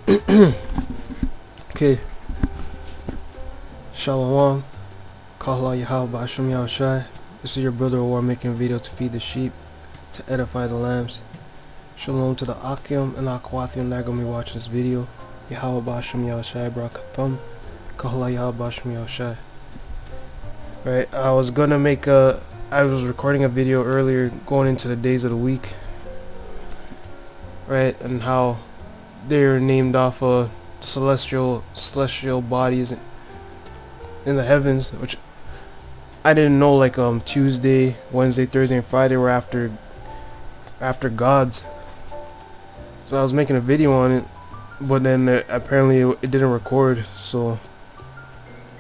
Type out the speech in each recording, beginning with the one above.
Okay. Shalom. Kahla Yahweh bahasham Yahawashi. This is your brother of war making a video to feed the sheep, to edify the lambs. Shalom to the Akim and the Akwathian that are going to be watching this video. Yahweh bahasham Yahawashi Barakathum. Kahla Yahweh bahasham Yahawashi. Right, I was recording a video earlier going into the days of the week. Right, and how they're named off of celestial bodies in the heavens, which I didn't know. Like Tuesday, Wednesday, Thursday, and Friday were after gods. So I was making a video on it, but then apparently it didn't record. So,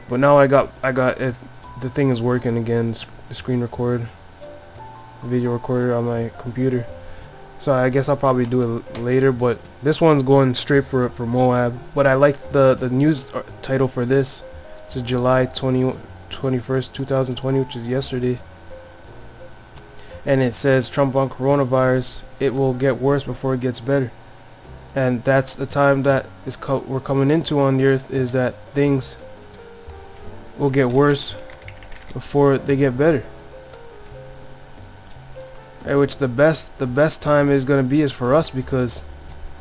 but now I got it. The thing is working again. The screen record, the video recorder on my computer. So I guess I'll probably do it later, but this one's going straight for Moab. But I liked the news title for this. It's July 21st, 2020, which is yesterday. And it says Trump on coronavirus. It will get worse before it gets better. And that's the time that we're coming into on the earth, is that things will get worse before they get better. Which the best time is going to be is for us, because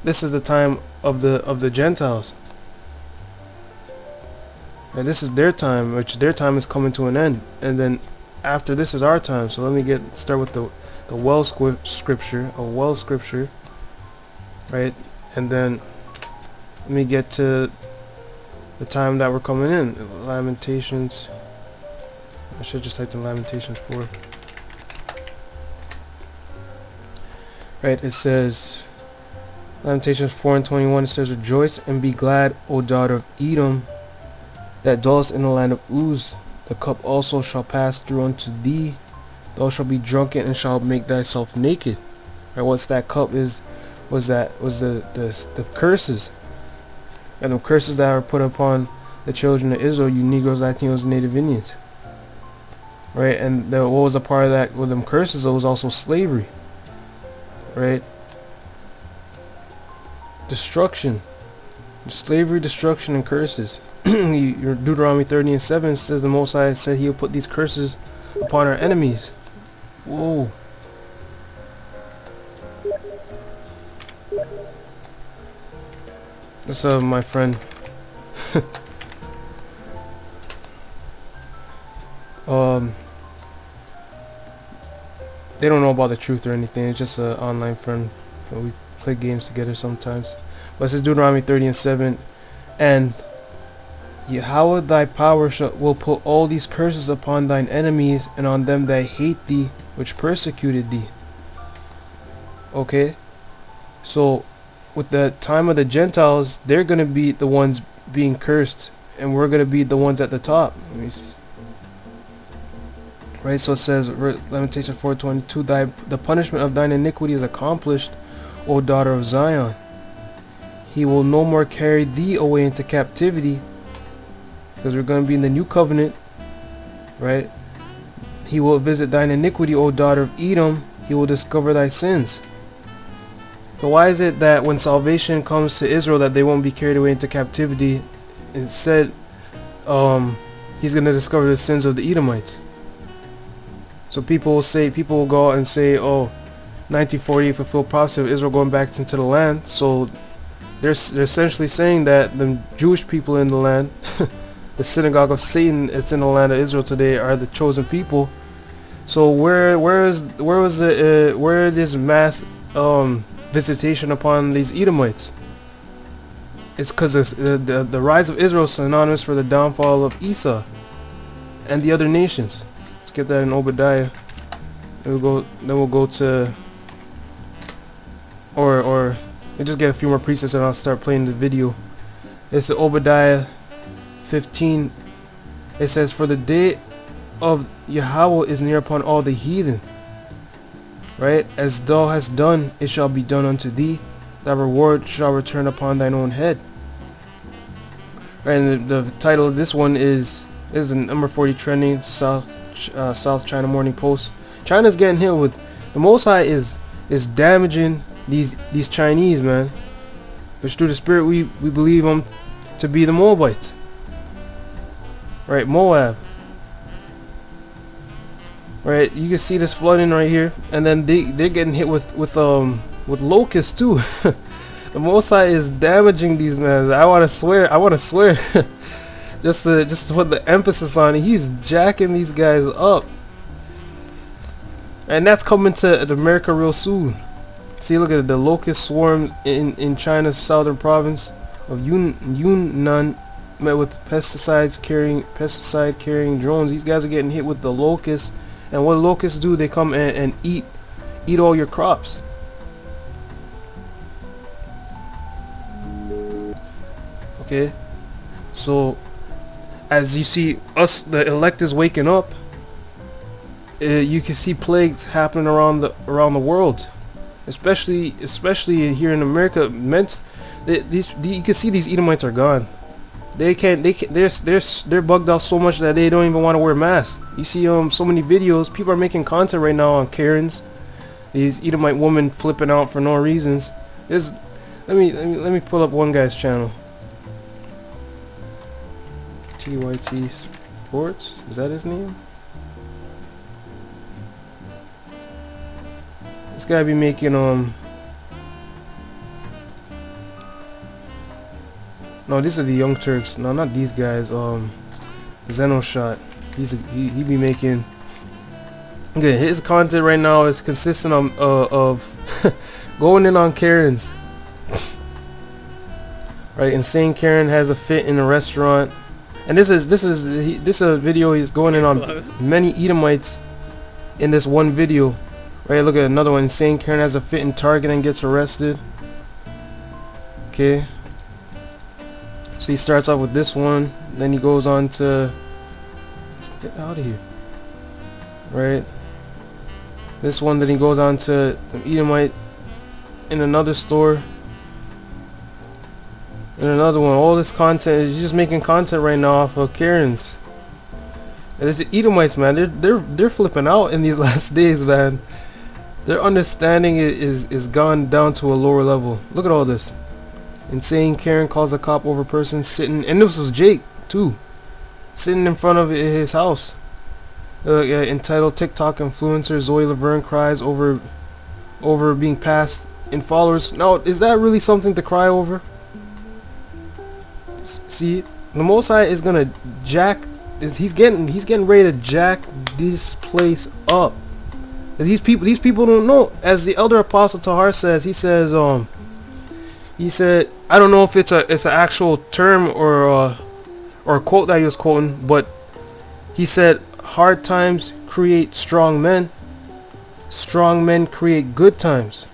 this is the time of the Gentiles. And this is their time, which their time is coming to an end, and then after this is our time. So let me start with the well scripture, right? And then let me get to the time that we're coming in. Lamentations. I should just type in Lamentations 4. Right, it says, Lamentations 4:21, it says, "Rejoice and be glad, O daughter of Edom, that dwellest in the land of Uz. The cup also shall pass through unto thee. Thou shalt be drunken and shalt make thyself naked." Right, what's that cup was the curses. And the curses that are put upon the children of Israel, you Negroes, Latinos, and Native Indians. Right, and what was a part of that with them curses? It was also slavery. Right, destruction, slavery, destruction, and curses. Your Deuteronomy 30:7 says the Most High said He'll put these curses upon our enemies. Whoa. What's up, my friend? They don't know about the truth or anything. It's just an online friend. We play games together sometimes. But it says Deuteronomy 30:7, "And Yahweh thy power will put all these curses upon thine enemies and on them that hate thee, which persecuted thee." Okay, so with the time of the Gentiles, they're gonna be the ones being cursed, and we're gonna be the ones at the top. Let me see. Right, so it says, Lamentation 4:22, the punishment of thine iniquity is accomplished, O daughter of Zion. He will no more carry thee away into captivity, because we're going to be in the new covenant. Right, he will visit thine iniquity, O daughter of Edom. He will discover thy sins. So why is it that when salvation comes to Israel that they won't be carried away into captivity? Instead, he's going to discover the sins of the Edomites. So people will go out and say, "Oh, 1948 fulfilled prophecy of Israel going back into the land." So they're essentially saying that the Jewish people in the land, the synagogue of Satan, it's in the land of Israel today, are the chosen people. So where this mass visitation upon these Edomites? It's because the rise of Israel is synonymous for the downfall of Esau and the other nations. Get that in Obadiah. Then we'll go to or we just get a few more precepts and I'll start playing the video. It's Obadiah 15. It says, "For the day of Yahweh is near upon all the heathen. Right, as thou hast done, it shall be done unto thee. Thy reward shall return upon thine own head." Right, and the title of this one is number 40 trending, South China Morning Post. China's getting hit with, the Most High is damaging these Chinese, man. which through the Spirit we believe them to be the Moabites. Right, Moab. Right, you can see this flooding right here, and then they're getting hit with locusts too. The Most High is damaging these men. I want to swear, just to put the emphasis on it, he's jacking these guys up, and that's coming to America real soon. See, look at the locust swarms in China's southern province of Yunnan met with pesticide carrying drones. These guys are getting hit with the locusts, and what locusts do, they come and eat all your crops. Okay, so as you see us, the elect, is waking up, you can see plagues happening around the world, especially here in America. You can see these Edomites are gone. They're bugged out so much that they don't even want to wear masks. You see so many videos. People are making content right now on Karens, these Edomite women flipping out for no reasons. Let me pull up one guy's channel. TYT Sports, is that his name? This guy be making no, these are the Young Turks. No, not these guys. Xenoshot. He be making. Okay, his content right now is consistent of going in on Karens. Right, insane Karen has a fit in a restaurant, and this is a video he's going in on many Edomites in this one video. Right, look at another one. Insane Karen has a fit in Target and gets arrested. Okay. So he starts off with this one, then he goes on to, let's get out of here. Right. This one, then he goes on to the Edomite in another store. And another one. All this content is just making content right now off of Karens. And it's the Edomites, man. They're flipping out in these last days, man. Their understanding is gone down to a lower level. Look at all this. Insane Karen calls a cop over person sitting, and this was Jake too, sitting in front of his house. Entitled TikTok influencer Zoe Laverne cries over being passed in followers. Now, is that really something to cry over? See, the Most High is gonna jack. He's getting ready to jack this place up. These people don't know. As the elder apostle Tahar says, he said, I don't know if it's an actual term or a quote that he was quoting, but he said, hard times create strong men. Strong men create good times.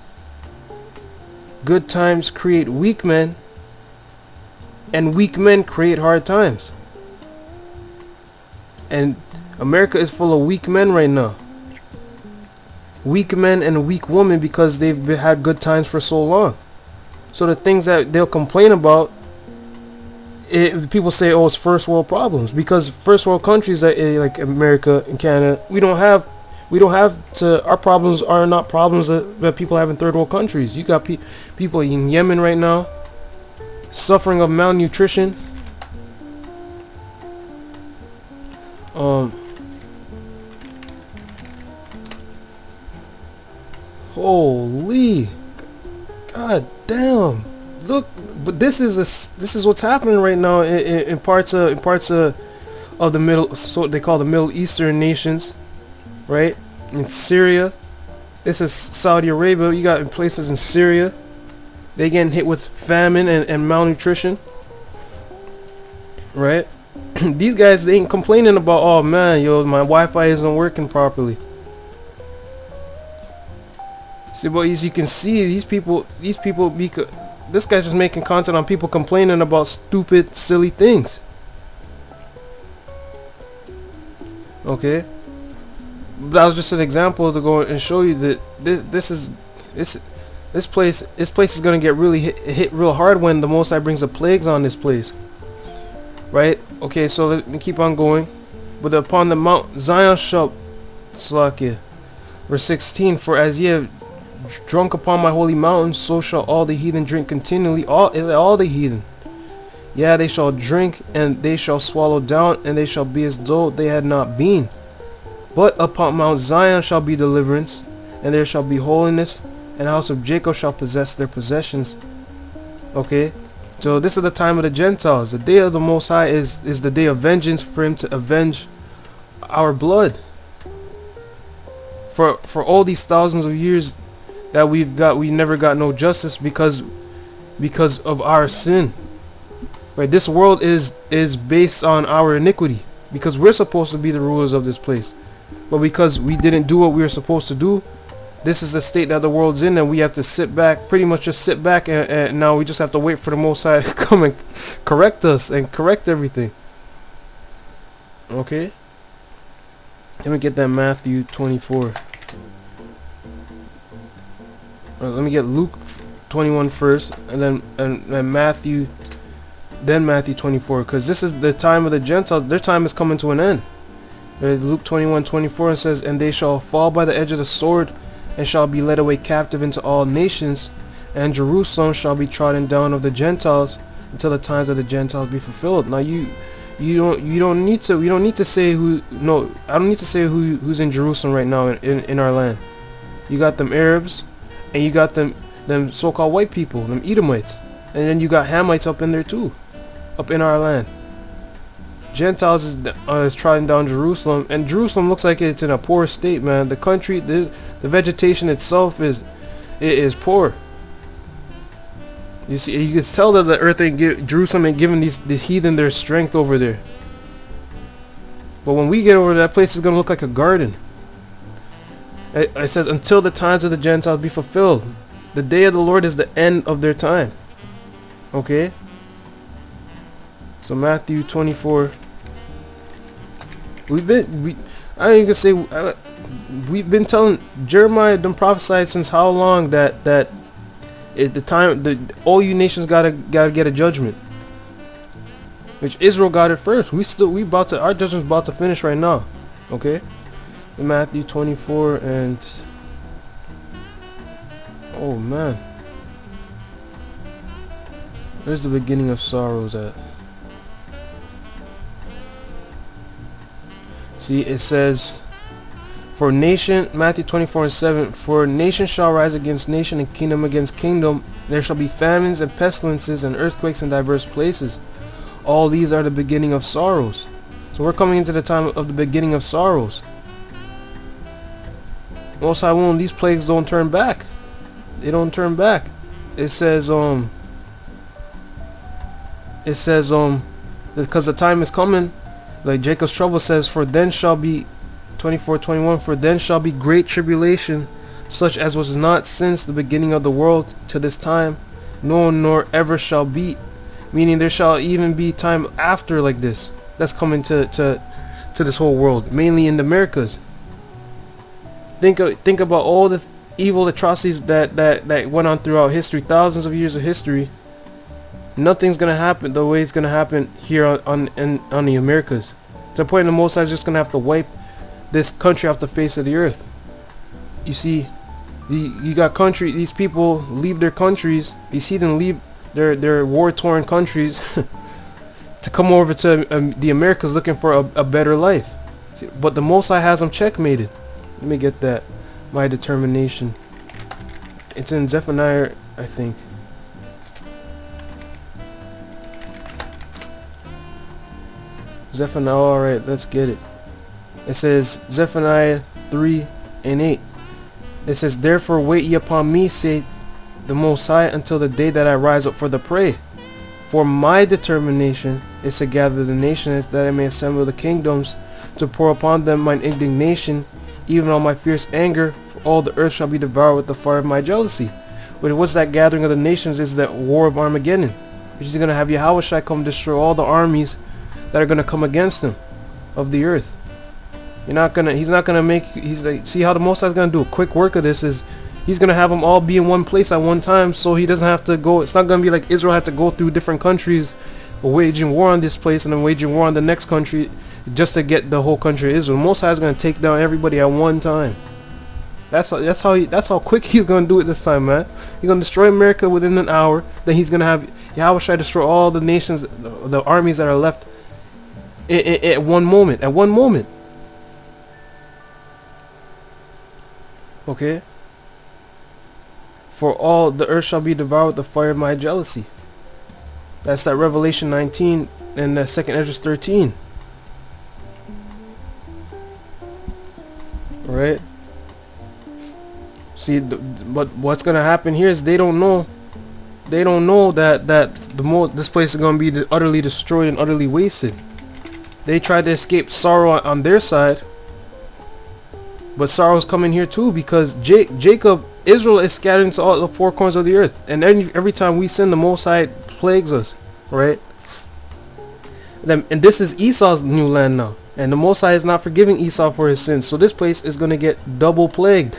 Good times create weak men. And weak men create hard times. And America is full of weak men right now. Weak men and weak women because they've had good times for so long. So the things that they'll complain about, people say, oh, it's first world problems, because first world countries like America and Canada, we don't have our problems are not problems that people have in third world countries. You got people in Yemen right now suffering of malnutrition. Holy God damn! Look, but this is what's happening right now in parts of the middle. So they call the Middle Eastern nations, right? In Syria, this is Saudi Arabia. You got places in Syria, they getting hit with famine and malnutrition, right? These guys, they ain't complaining about, oh man, yo, my Wi-Fi isn't working properly. See, but as you can see, these people, this guy's just making content on people complaining about stupid, silly things. Okay, but that was just an example to go and show you that this place is gonna get really hit real hard when the Most High brings the plagues on this place. Right? Okay, so let me keep on going. But upon the Mount Zion shall Slakia, verse 16, for as ye have drunk upon my holy mountain, so shall all the heathen drink continually. All the heathen. Yeah, they shall drink, and they shall swallow down, and they shall be as though they had not been. But upon Mount Zion shall be deliverance, and there shall be holiness, and the house of Jacob shall possess their possessions. Okay, so this is the time of the Gentiles. The day of the Most High is the day of vengeance, for him to avenge our blood. For all these thousands of years that we never got no justice because of our sin. Right, this world is based on our iniquity, because we're supposed to be the rulers of this place, but because we didn't do what we were supposed to do, this is the state that the world's in, and we have to sit back, pretty much just sit back, and now we just have to wait for the Most High to come and correct us and correct everything. Okay, let me get that Matthew 24. Let me get Luke 21 first, and then Matthew 24, because this is the time of the Gentiles. Their time is coming to an end. Luke 21:24 says, and they shall fall by the edge of the sword, and shall be led away captive into all nations, and Jerusalem shall be trodden down of the Gentiles until the times of the Gentiles be fulfilled. Now you don't need to say who. No, I don't need to say who's in Jerusalem right now in our land. You got them Arabs, and you got them so-called white people, them Edomites, and then you got Hamites up in there too, up in our land. Gentiles is trodden down Jerusalem, and Jerusalem looks like it's in a poor state, man. The country, the vegetation itself is poor. You see, you can tell that the earth ain't Jerusalem ain't giving the heathen their strength over there. But when we get over there, that place is gonna look like a garden. It says, until the times of the Gentiles be fulfilled. The day of the Lord is the end of their time. Okay? So Matthew 24. We've been telling Jeremiah done prophesied since how long that at the time all you nations gotta get a judgment. Which Israel got it first. Our judgment's about to finish right now. Okay? Matthew 24 and oh man, where's the beginning of sorrows at? See, it says, for nation, Matthew 24:7, for nation shall rise against nation, and kingdom against kingdom. There shall be famines and pestilences and earthquakes in diverse places. All these are the beginning of sorrows. So we're coming into the time of the beginning of sorrows. Most High won't, these plagues don't turn back. They don't turn back. It says because the time is coming, like Jacob's trouble says, for then shall be 24:21, for then shall be great tribulation, such as was not since the beginning of the world to this time, no, nor ever shall be. Meaning there shall even be time after like this. That's coming to this whole world, mainly in the Americas. Think about all the evil atrocities that went on throughout history, thousands of years of history. Nothing's gonna happen the way it's gonna happen here on the Americas. To the point the Most High is just gonna have to wipe this country off the face of the earth. You see, you got these people leave their countries, these heathen leave their war-torn countries to come over to the Americas looking for a better life. See, but the Most High has them checkmated. Let me get that. My determination. It's in Zephaniah, I think. Zephaniah, alright, let's get it. It says, Zephaniah 3:8. It says, therefore wait ye upon me, saith the Most High, until the day that I rise up for the prey. For my determination is to gather the nations, that I may assemble the kingdoms, to pour upon them mine indignation, even all my fierce anger, for all the earth shall be devoured with the fire of my jealousy. But what's that gathering of the nations? Is that war of Armageddon, which is going to have Yahawashi come destroy all the armies that are going to come against him of the earth. He's not gonna make, he's like, see how the Most High is going to do a quick work of this is, he's going to have them all be in one place at one time, so he doesn't have to go, it's not going to be like Israel had to go through different countries, waging war on this place and then waging war on the next country, just to get the whole country of Israel. Most High is going to take down everybody at one time. That's how quick he's gonna do it this time, man. He's gonna destroy America within an hour. Then he's gonna have Yahawashi destroy all the nations, the armies that are left at one moment. At one moment. Okay. For all the earth shall be devoured with the fire of my jealousy. That's that Revelation 19 and that 2nd Ezra 13. Right? See, but what's gonna happen here is they don't know. They don't know that this place is gonna be utterly destroyed and utterly wasted. They tried to escape sorrow on their side, but sorrow's coming here too, because Israel is scattered into all the four corners of the earth, and every time we sin, the Most High plagues us, right? And this is Esau's new land now, and the Most High is not forgiving Esau for his sins, so this place is gonna get double plagued.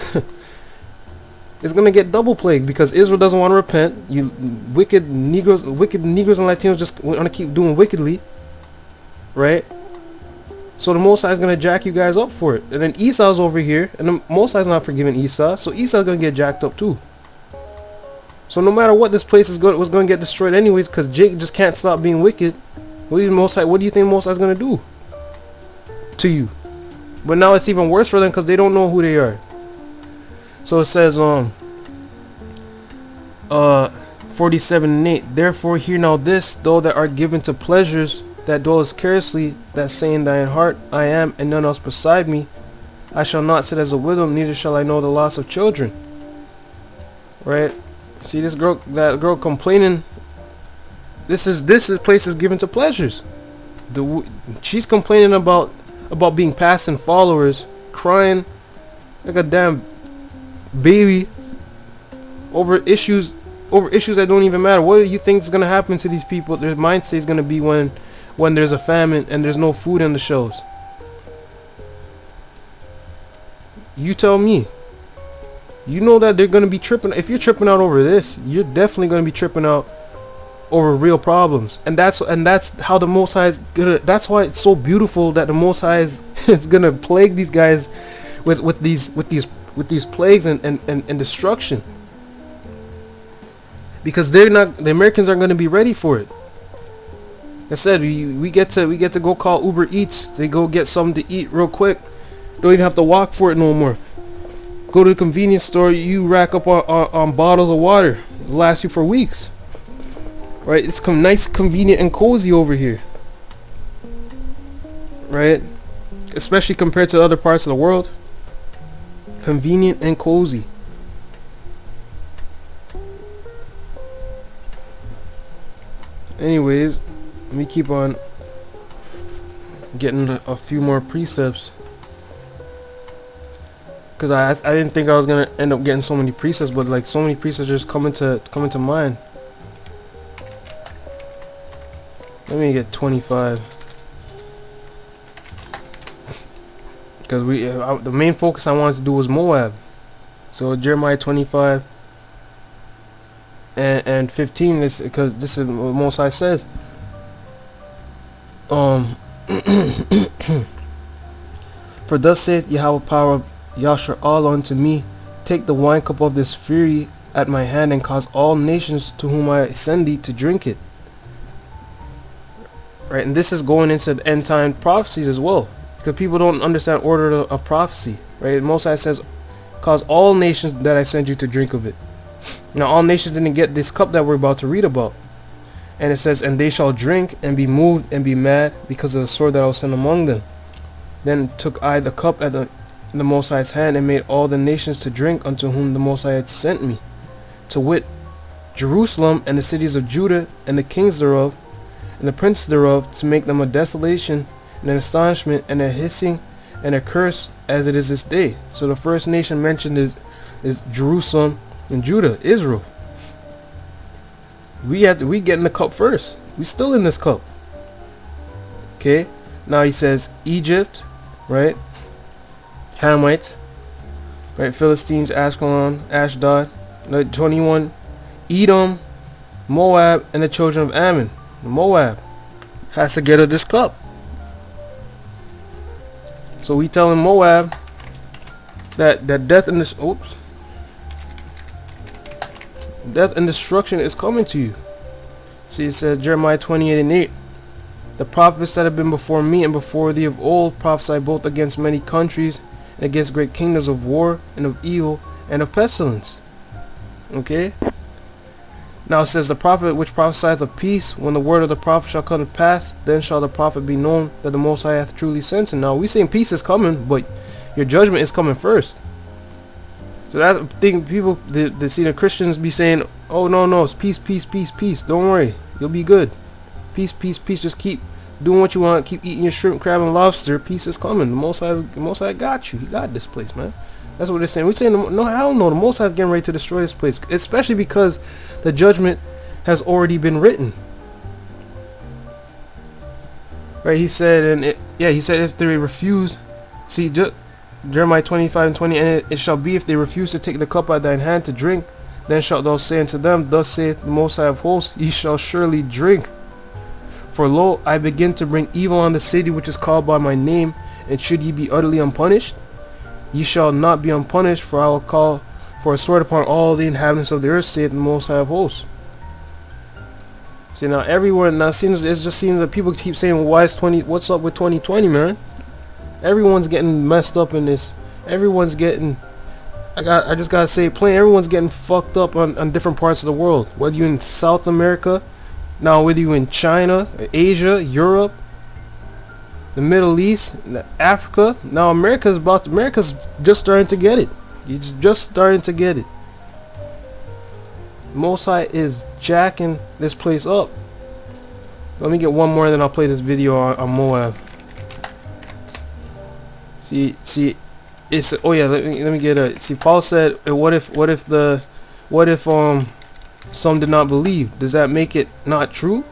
It's gonna get double plagued because Israel doesn't want to repent. You wicked Negroes and Latinos just want to keep doing wickedly, right? So the Most High is gonna jack you guys up for it, and then Esau's over here, and the Most High is not forgiving Esau, so Esau's gonna get jacked up too. So no matter what, this place was gonna get destroyed anyways, because Jake just can't stop being wicked. What do you think Most High is gonna do to you? But now it's even worse for them because they don't know who they are. So it says 47 and 8. Therefore hear now this, though that art given to pleasures that dwellest carelessly, that say in thine heart, I am, and none else beside me. I shall not sit as a widow, neither shall I know the loss of children. Right? See that girl complaining. This place is given to pleasures. She's complaining about being passing followers, crying like a damn baby over issues that don't even matter. What do you think is gonna happen to these people? Their mind state is gonna be when there's a famine and there's no food in the shelves. You tell me. You know that they're gonna be tripping. If you're tripping out over this, you're definitely gonna be tripping out over real problems. And that's how the Most High is gonna. That's why it's so beautiful that the Most High is gonna plague these guys with these plagues and destruction, because the Americans aren't going to be ready for it. Like I said, we get to go call Uber Eats. They go get something to eat real quick. Don't even have to walk for it no more. Go to the convenience store, you rack up on bottles of water. It'll last you for weeks. Right? It's nice, convenient, and cozy over here. Right? Especially compared to other parts of the world. Convenient and cozy. Anyways, let me keep on getting a few more precepts, because I didn't think I was gonna end up getting so many precepts, but like so many precepts just coming to mind. Let me get 25. Because the main focus I wanted to do was Moab. So Jeremiah 25 and 15 is because this is what Most High says. For thus saith Yahweh power of Yasher all unto me, take the wine cup of this fury at my hand, and cause all nations to whom I send thee to drink it. Right, and this is going into the end time prophecies as well. Because people don't understand order of prophecy, right? Most High says, cause all nations that I send you to drink of it. Now all nations didn't get this cup that we're about to read about. And it says, and they shall drink and be moved and be mad because of the sword that I will send among them. Then took I the cup in the Most High's hand, and made all the nations to drink unto whom the Most High had sent me, to wit, Jerusalem and the cities of Judah and the kings thereof and the princes thereof, to make them a desolation and an astonishment and a hissing and a curse, as it is this day. So the first nation mentioned is Jerusalem and Judah, Israel. We get in the cup first. We still in this cup. Okay. Now he says Egypt, right? Hamites, right? Philistines, Ashkelon, Ashdod. 21. Edom, Moab, and the children of Ammon. Moab has to get of this cup. So we telling Moab, that death and this death and destruction is coming to you. See, it said Jeremiah 28:8. The prophets that have been before me and before thee of old prophesy both against many countries and against great kingdoms of war and of evil and of pestilence. Okay. Now it says, the prophet which prophesieth of peace, when the word of the prophet shall come to pass, then shall the prophet be known that the Most High hath truly sent him. Now we saying peace is coming, but your judgment is coming first. So that thing, people, they see the Christians be saying, oh no, it's peace, peace, peace, peace. Don't worry, you'll be good. Peace, peace, peace. Just keep doing what you want. Keep eating your shrimp, crab, and lobster. Peace is coming. The Most High got you. He got this place, man. That's what they're saying. We're saying, no, hell no. The Most High is getting ready to destroy this place, especially because the judgment has already been written. Right? He said, he said if they refuse, see, Jeremiah 25:20, and it shall be if they refuse to take the cup out of thine hand to drink, then shalt thou say unto them, thus saith the Most High of hosts, ye shall surely drink. For lo, I begin to bring evil on the city which is called by my name, and should ye be utterly unpunished? Ye shall not be unpunished, for I will call for a sword upon all the inhabitants of the earth, saith the Most High of hosts. See, now everyone, it just seems that people keep saying, what's up with 2020, man? Everyone's getting messed up in this. Everyone's getting, I just gotta say plain, everyone's getting fucked up on different parts of the world. Whether you're in South America, now whether you're in China, Asia, Europe, the Middle East, Africa. Now America's just starting to get it. It's just starting to get it. Most High is jacking this place up. Let me get one more, and then I'll play this video on Moab. See, it's, oh yeah, let me get a, see, Paul said, what if some did not believe? Does that make it not true?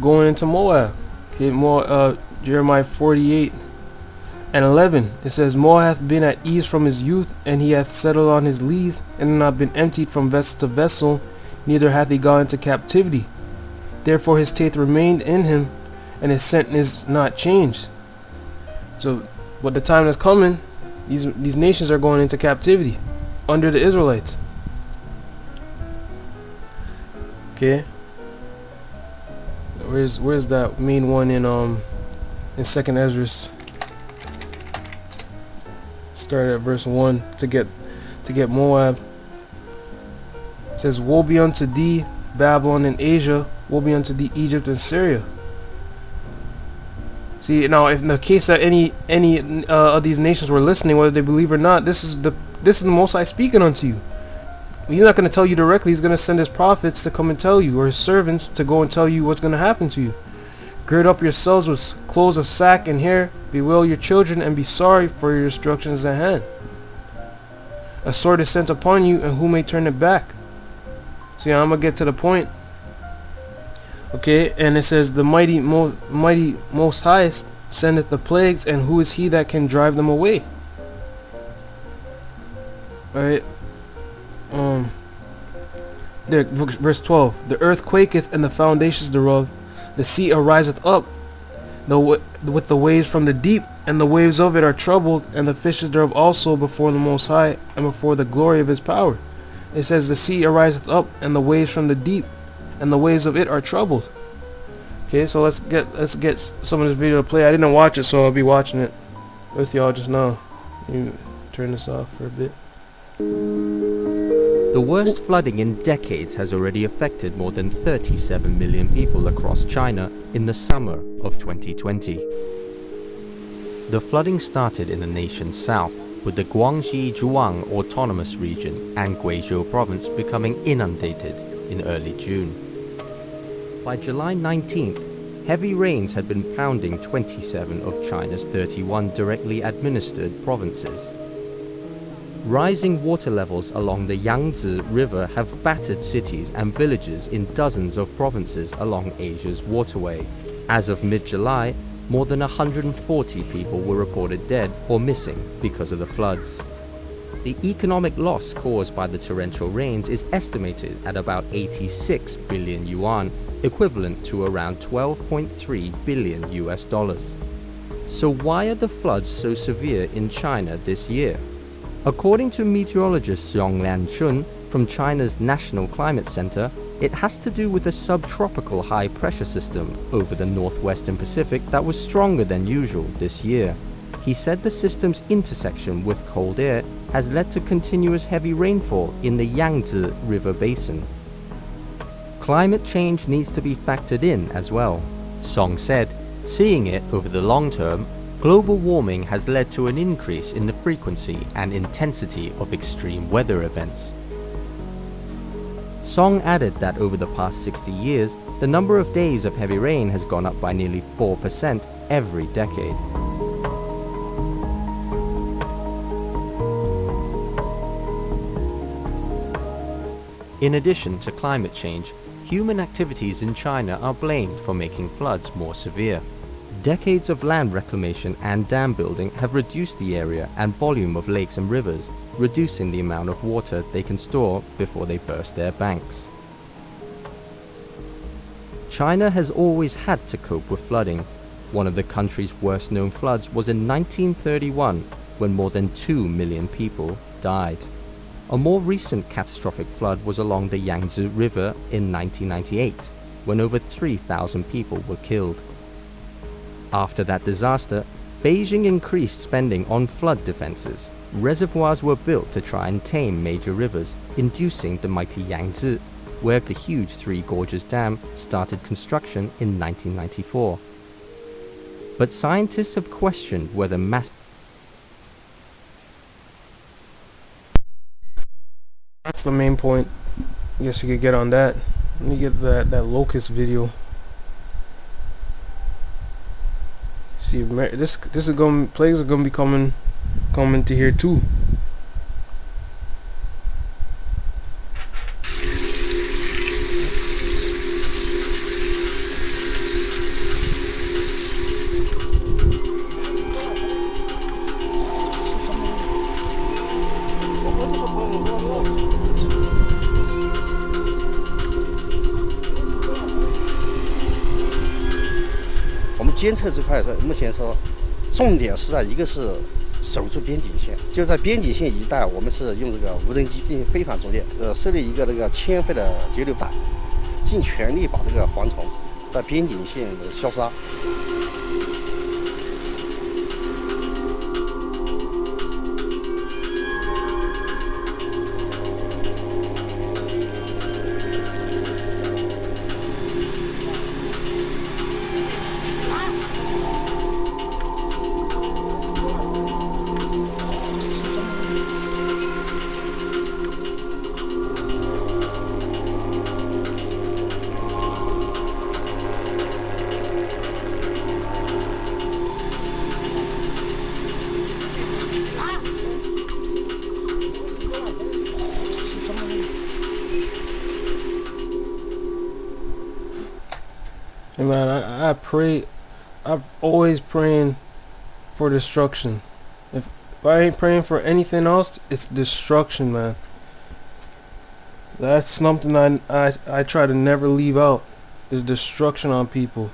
Going into Moab. Okay, Jeremiah 48:11. It says, Moab hath been at ease from his youth, and he hath settled on his lees, and not been emptied from vessel to vessel, neither hath he gone into captivity. Therefore his teeth remained in him, and his sentence not changed. So, but the time is coming, these nations are going into captivity under the Israelites. Okay. Where's that main one in 2nd Ezra? Start at verse 1 to get Moab. It says, woe be unto thee, Babylon and Asia, woe be unto thee, Egypt and Syria. See, now if in the case that any of these nations were listening, whether they believe or not, this is the Most High speaking unto you. He's not going to tell you directly. He's going to send his prophets to come and tell you, or his servants to go and tell you what's going to happen to you. Gird up yourselves with clothes of sack and hair, bewail your children, and be sorry, for your destruction is at hand. A sword is sent upon you, and who may turn it back? See, I'm going to get to the point. Okay, and it says, the mighty most highest sendeth the plagues, and who is he that can drive them away? Alright. There, verse 12. The earth quaketh, and the foundations thereof. The sea ariseth up with the waves from the deep, and the waves of it are troubled, and the fishes thereof also before the Most High, and before the glory of his power. It says, the sea ariseth up, and the waves from the deep, and the waves of it are troubled. Okay, so let's get some of this video to play. I didn't watch it, so I'll be watching it with y'all just now. You turn this off for a bit. The worst flooding in decades has already affected more than 37 million people across China in the summer of 2020. The flooding started in the nation's south, with the Guangxi Zhuang Autonomous Region and Guizhou Province becoming inundated in early June. By July 19th, heavy rains had been pounding 27 of China's 31 directly administered provinces. Rising water levels along the Yangtze River have battered cities and villages in dozens of provinces along Asia's waterway. As of mid-July, more than 140 people were reported dead or missing because of the floods. The economic loss caused by the torrential rains is estimated at about 86 billion yuan, equivalent to around 12.3 billion US dollars. So why are the floods so severe in China this year? According to meteorologist Zhonglan Chun from China's National Climate Center, it has to do with a subtropical high-pressure system over the northwestern Pacific that was stronger than usual this year. He said the system's intersection with cold air has led to continuous heavy rainfall in the Yangtze River basin. Climate change needs to be factored in as well. Song said, seeing it over the long term, global warming has led to an increase in the frequency and intensity of extreme weather events. Song added that over the past 60 years, the number of days of heavy rain has gone up by nearly 4% every decade. In addition to climate change, human activities in China are blamed for making floods more severe. Decades of land reclamation and dam building have reduced the area and volume of lakes and rivers, reducing the amount of water they can store before they burst their banks. China has always had to cope with flooding. One of the country's worst-known floods was in 1931, when more than 2 million people died. A more recent catastrophic flood was along the Yangtze River in 1998, when over 3,000 people were killed. After that disaster, Beijing increased spending on flood defenses. Reservoirs were built to try and tame major rivers, inducing the mighty Yangtze, where the huge Three Gorges Dam started construction in 1994. But scientists have questioned whether That's the main point. I guess you could get on that. Let me get that locust video. See, this is going. Plagues are going to be coming to here too.我们监测这块是目前说，重点是在一个是守住边境线，就在边境线一带，我们是用这个无人机进行飞反作业，设立一个那个1000费的截流板，尽全力把这个蝗虫在边境线的消杀。Hey man, I pray. I'm always praying for destruction. If I ain't praying for anything else, it's destruction, man. That's something I try to never leave out. There's destruction on people.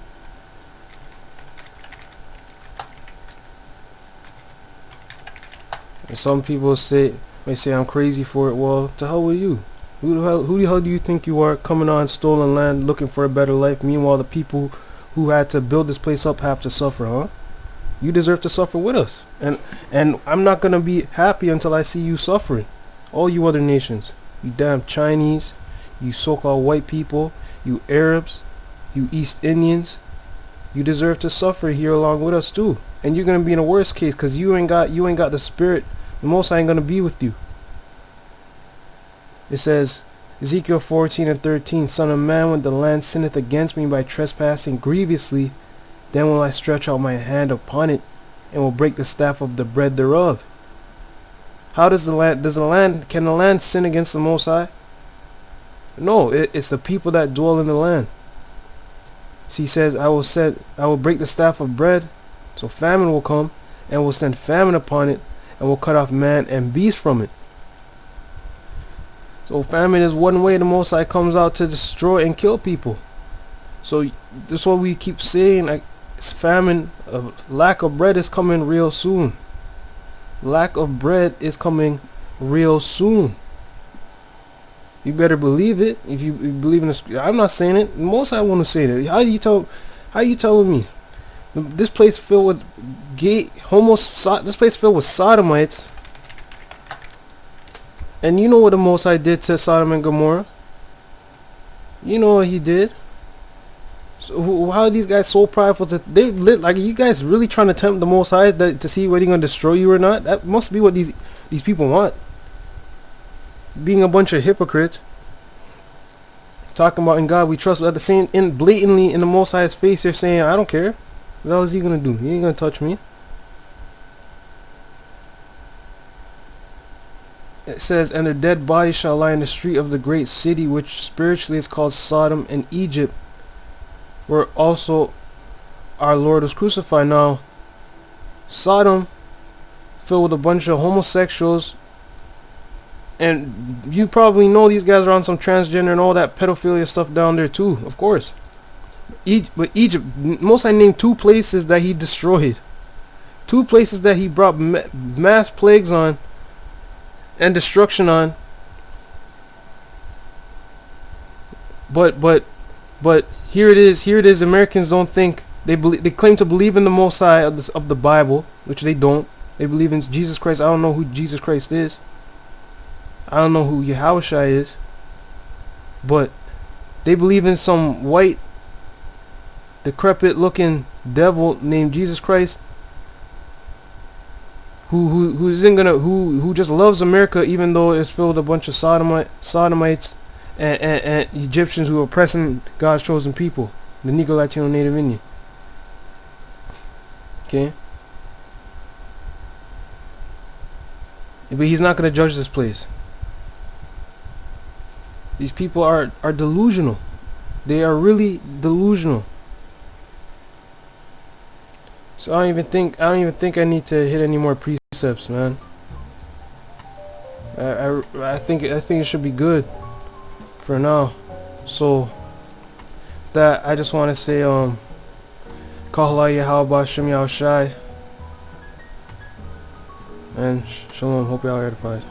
And some people may say I'm crazy for it. Well, to hell with you. Who the hell do you think you are, coming on stolen land looking for a better life? Meanwhile, the people who had to build this place up have to suffer, huh? You deserve to suffer with us. And I'm not going to be happy until I see you suffering. All you other nations. You damn Chinese. You so-called white people. You Arabs. You East Indians. You deserve to suffer here along with us too. And you're going to be in a worse case because you ain't got the spirit. The Most High ain't going to be with you. It says, Ezekiel 14:13, Son of man, when the land sinneth against me by trespassing grievously, then will I stretch out my hand upon it, and will break the staff of the bread thereof. How can the land sin against the Most High? No, it's the people that dwell in the land. See, he says, I will break the staff of bread, so famine will come, and will send famine upon it, and will cut off man and beast from it. So famine is one way the Most High comes out to destroy and kill people. So that's what we keep saying, like, it's famine, lack of bread is coming real soon. Lack of bread is coming real soon. You better believe it. If you believe in this, I'm not saying it. Most I want to say that. How you telling me? This place filled with this place filled with sodomites. And you know what the Most High did to Sodom and Gomorrah? You know what he did. So how are these guys so prideful? They lit like, you guys really trying to tempt the Most High to see whether he's gonna destroy you or not? That must be what these people want. Being a bunch of hypocrites, talking about in God we trust, but at the same blatantly in the Most High's face, they're saying, I don't care. What else is he gonna do? He ain't gonna touch me. It says, and their dead bodies shall lie in the street of the great city, which spiritually is called Sodom and Egypt, where also our Lord was crucified. Now, Sodom, filled with a bunch of homosexuals, and you probably know these guys are on some transgender and all that pedophilia stuff down there too, of course. But Egypt, most I named 2 places that he destroyed. 2 places that he brought mass plagues on and destruction on. But here it is. Americans don't think, they claim to believe in the Most High of the Bible, which they don't. They believe in Jesus Christ. I don't know who Jesus Christ is. I don't know who Yahawashi is. But they believe in some white, decrepit looking devil named Jesus Christ, who just loves America, even though it's filled with a bunch of sodomites and Egyptians who are oppressing God's chosen people, the Negro, Latino, Native Indian. Okay? But he's not going to judge this place. These people are delusional. They are really delusional. So I don't even think I need to hit any more precepts, man. I think it should be good for now. So that I just want to say Kahala Yahawashi Yahawashi and Shalom. Hope y'all are edified.